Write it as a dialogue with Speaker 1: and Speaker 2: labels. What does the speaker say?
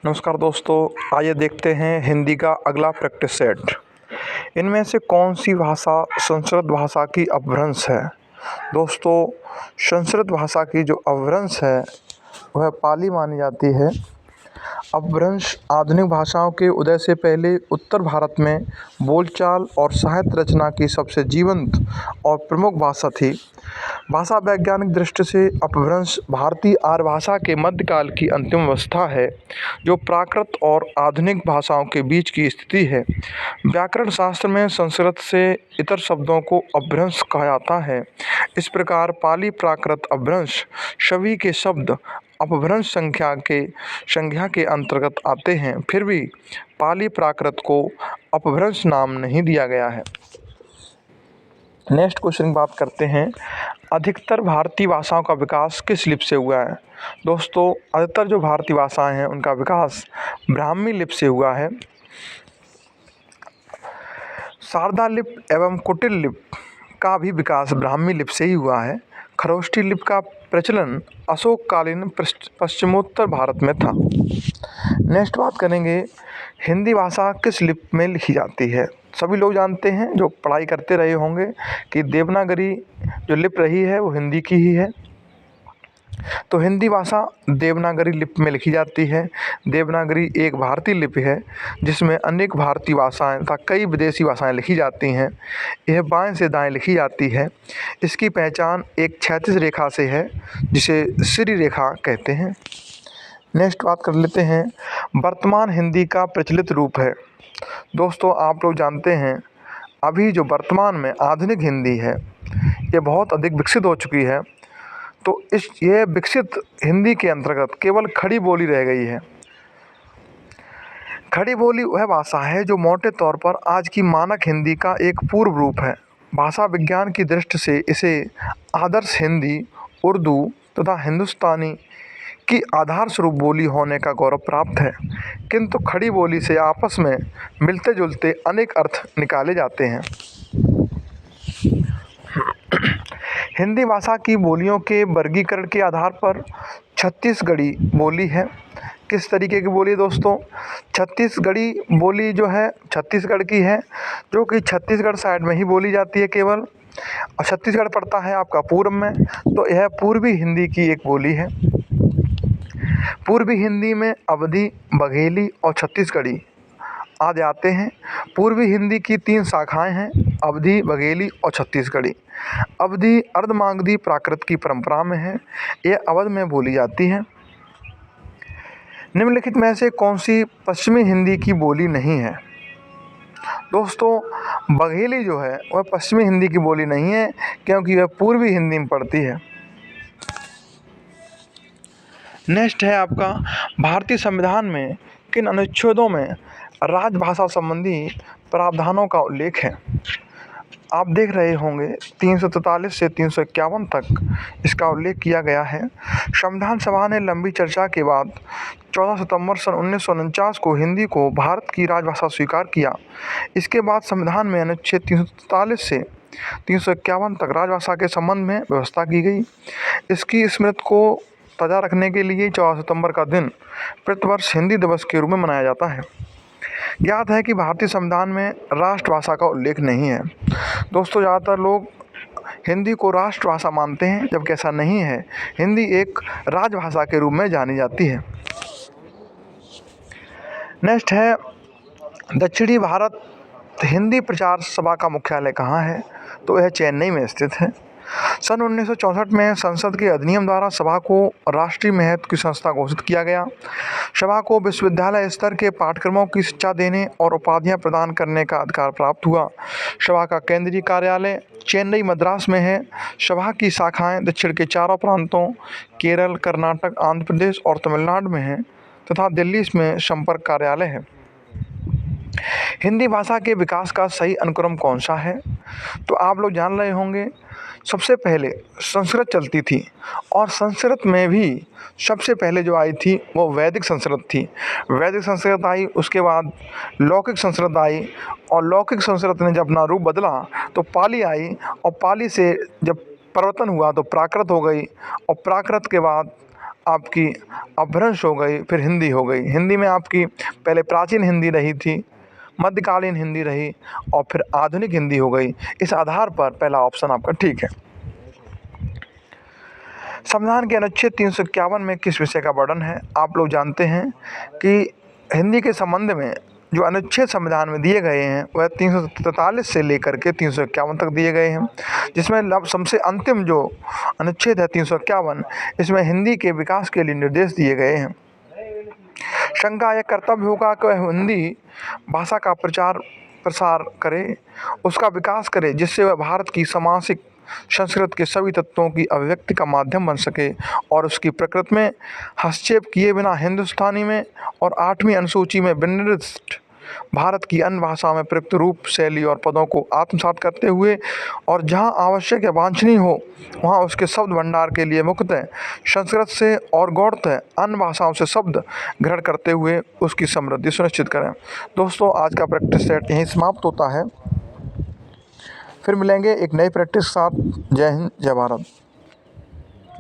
Speaker 1: नमस्कार दोस्तों, आइए देखते हैं हिंदी का अगला प्रैक्टिस सेट। इनमें से कौन सी भाषा संस्कृत भाषा की अपभ्रंश है? दोस्तों, संस्कृत भाषा की जो अपभ्रंश है वह पाली मानी जाती है। अपभ्रंश आधुनिक भाषाओं के उदय से पहले उत्तर भारत में बोलचाल और साहित्य रचना की सबसे जीवंत और प्रमुख भाषा थी। भाषा वैज्ञानिक दृष्टि से अपभ्रंश भारतीय आर्य भाषा के मध्यकाल की अंतिम अवस्था है, जो प्राकृत और आधुनिक भाषाओं के बीच की स्थिति है। व्याकरण शास्त्र में संस्कृत से इतर शब्दों को अपभ्रंश कहा जाता है। इस प्रकार पाली प्राकृत अपभ्रंश सभी के शब्द अपभ्रंश संज्ञा के अंतर्गत आते हैं। फिर भी पाली प्राकृत को अपभ्रंश नाम नहीं दिया गया है। नेक्स्ट क्वेश्चन की बात करते हैं, अधिकतर भारतीय भाषाओं का विकास किस लिपि से हुआ है? दोस्तों, अधिकतर जो भारतीय भाषाएं हैं उनका विकास ब्राह्मी लिपि से हुआ है। शारदा लिपि एवं कुटिल लिपि का भी विकास ब्राह्मी लिपि से ही हुआ है। खरोष्ठी लिपि का प्रचलन अशोककालीन पश्चिमोत्तर भारत में था। नेक्स्ट बात करेंगे, हिंदी भाषा किस लिपि में लिखी जाती है? सभी लोग जानते हैं, जो पढ़ाई करते रहे होंगे, कि देवनागरी जो लिपि रही है वो हिंदी की ही है। तो हिंदी भाषा देवनागरी लिपि में लिखी जाती है। देवनागरी एक भारतीय लिपि है जिसमें अनेक भारतीय भाषाएं तथा कई विदेशी भाषाएं लिखी जाती हैं। यह बाएं से दाएं लिखी जाती है। इसकी पहचान एक क्षैतिज रेखा से है जिसे श्री रेखा कहते हैं। नेक्स्ट बात कर लेते हैं, वर्तमान हिंदी का प्रचलित रूप है। दोस्तों, आप लोग जानते हैं, अभी जो वर्तमान में आधुनिक हिंदी है ये बहुत अधिक विकसित हो चुकी है। तो ये विकसित हिंदी के अंतर्गत केवल खड़ी बोली रह गई है। खड़ी बोली वह भाषा है जो मोटे तौर पर आज की मानक हिंदी का एक पूर्व रूप है। भाषा विज्ञान की दृष्टि से इसे आदर्श हिंदी, उर्दू तथा हिंदुस्तानी की आधार स्वरूप बोली होने का गौरव प्राप्त है, किंतु खड़ी बोली से आपस में मिलते जुलते अनेक अर्थ निकाले जाते हैं। हिंदी भाषा की बोलियों के वर्गीकरण के आधार पर छत्तीसगढ़ी बोली है। किस तरीके की बोली है दोस्तों? छत्तीसगढ़ी बोली जो है छत्तीसगढ़ की है, जो कि छत्तीसगढ़ साइड में ही बोली जाती है केवल। और छत्तीसगढ़ पड़ता है आपका पूर्व में, तो यह पूर्वी हिंदी की एक बोली है। पूर्वी हिंदी में अवधी, बघेली और छत्तीसगढ़ी आ जाते हैं। पूर्वी हिंदी की 3 शाखाएं हैं, अवधी, बघेली और छत्तीसगढ़ी। अवधी अर्धमागधी प्राकृत की परंपरा में है। यह अवध में बोली जाती है। निम्नलिखित में से कौन सी पश्चिमी हिंदी की बोली नहीं है? दोस्तों, बघेली जो है वह पश्चिमी हिंदी की बोली नहीं है, क्योंकि वह पूर्वी हिंदी में पड़ती है। नेक्स्ट है आपका, भारतीय संविधान में किन अनुच्छेदों में राजभाषा संबंधी प्रावधानों का उल्लेख है? आप देख रहे होंगे 343 से 351 तक इसका उल्लेख किया गया है। संविधान सभा ने लंबी चर्चा के बाद 14 सितंबर सन 1949 को हिंदी को भारत की राजभाषा स्वीकार किया। इसके बाद संविधान में अनुच्छेद 343 से 351 तक राजभाषा के संबंध में व्यवस्था की गई। इसकी स्मृति को ताज़ा रखने के लिए 14 सितंबर का दिन प्रतिवर्ष हिंदी दिवस के रूप में मनाया जाता है। ज्ञात है कि भारतीय संविधान में राष्ट्रभाषा का उल्लेख नहीं है। दोस्तों, ज़्यादातर लोग हिंदी को राष्ट्रभाषा मानते हैं, जबकि ऐसा नहीं है। हिंदी एक राजभाषा के रूप में जानी जाती है। नेक्स्ट है, दक्षिणी भारत हिंदी प्रचार सभा का मुख्यालय कहाँ है? तो यह चेन्नई में स्थित है। सन 1964 में संसद के अधिनियम द्वारा सभा को राष्ट्रीय महत्व की संस्था घोषित किया गया। सभा को विश्वविद्यालय स्तर के पाठ्यक्रमों की शिक्षा देने और उपाधियां प्रदान करने का अधिकार प्राप्त हुआ। सभा का केंद्रीय कार्यालय चेन्नई, मद्रास में है। सभा की शाखाएं दक्षिण के चारों प्रांतों केरल, कर्नाटक, आंध्र प्रदेश और तमिलनाडु में हैं तथा दिल्ली में संपर्क कार्यालय है। हिंदी भाषा के विकास का सही अनुक्रम कौन सा है? तो आप लोग जान रहे होंगे, सबसे पहले संस्कृत चलती थी और संस्कृत में भी सबसे पहले जो आई थी वो वैदिक संस्कृत थी। वैदिक संस्कृत आई, उसके बाद लौकिक संस्कृत आई, और लौकिक संस्कृत ने जब अपना रूप बदला तो पाली आई, और पाली से जब परिवर्तन हुआ तो प्राकृत हो गई, और प्राकृत के बाद आपकी अपभ्रंश हो गई, फिर हिंदी हो गई। हिंदी में आपकी पहले प्राचीन हिंदी रही थी, मध्यकालीन हिंदी रही और फिर आधुनिक हिंदी हो गई। इस आधार पर पहला ऑप्शन आपका ठीक है। संविधान के अनुच्छेद 351 में किस विषय का वर्णन है? आप लोग जानते हैं कि हिंदी के संबंध में जो अनुच्छेद संविधान में दिए गए हैं वह 343 से लेकर के 351 तक दिए गए हैं, जिसमें सबसे अंतिम जो अनुच्छेद है 351, इसमें हिंदी के विकास के लिए निर्देश दिए गए हैं। शंका यह कर्तव्य होगा कि वह हिंदी भाषा का प्रचार प्रसार करे, उसका विकास करे, जिससे वह भारत की सामाजिक संस्कृत के सभी तत्वों की अभिव्यक्ति का माध्यम बन सके और उसकी प्रकृति में हस्तक्षेप किए बिना हिंदुस्तानी में और 8वीं अनुसूची में विनिर्दिष्ट भारत की अन्य भाषा में प्रयुक्त रूप, शैली और पदों को आत्मसात करते हुए और जहाँ आवश्यक या वांछनीय हो वहाँ उसके शब्द भंडार के लिए मुख्यतः संस्कृत से और गौड़तः अन्य भाषाओं से शब्द ग्रहण करते हुए उसकी समृद्धि सुनिश्चित करें। दोस्तों, आज का प्रैक्टिस सेट यहीं समाप्त होता है। फिर मिलेंगे एक नई प्रैक्टिस के साथ। जय हिंद, जय भारत।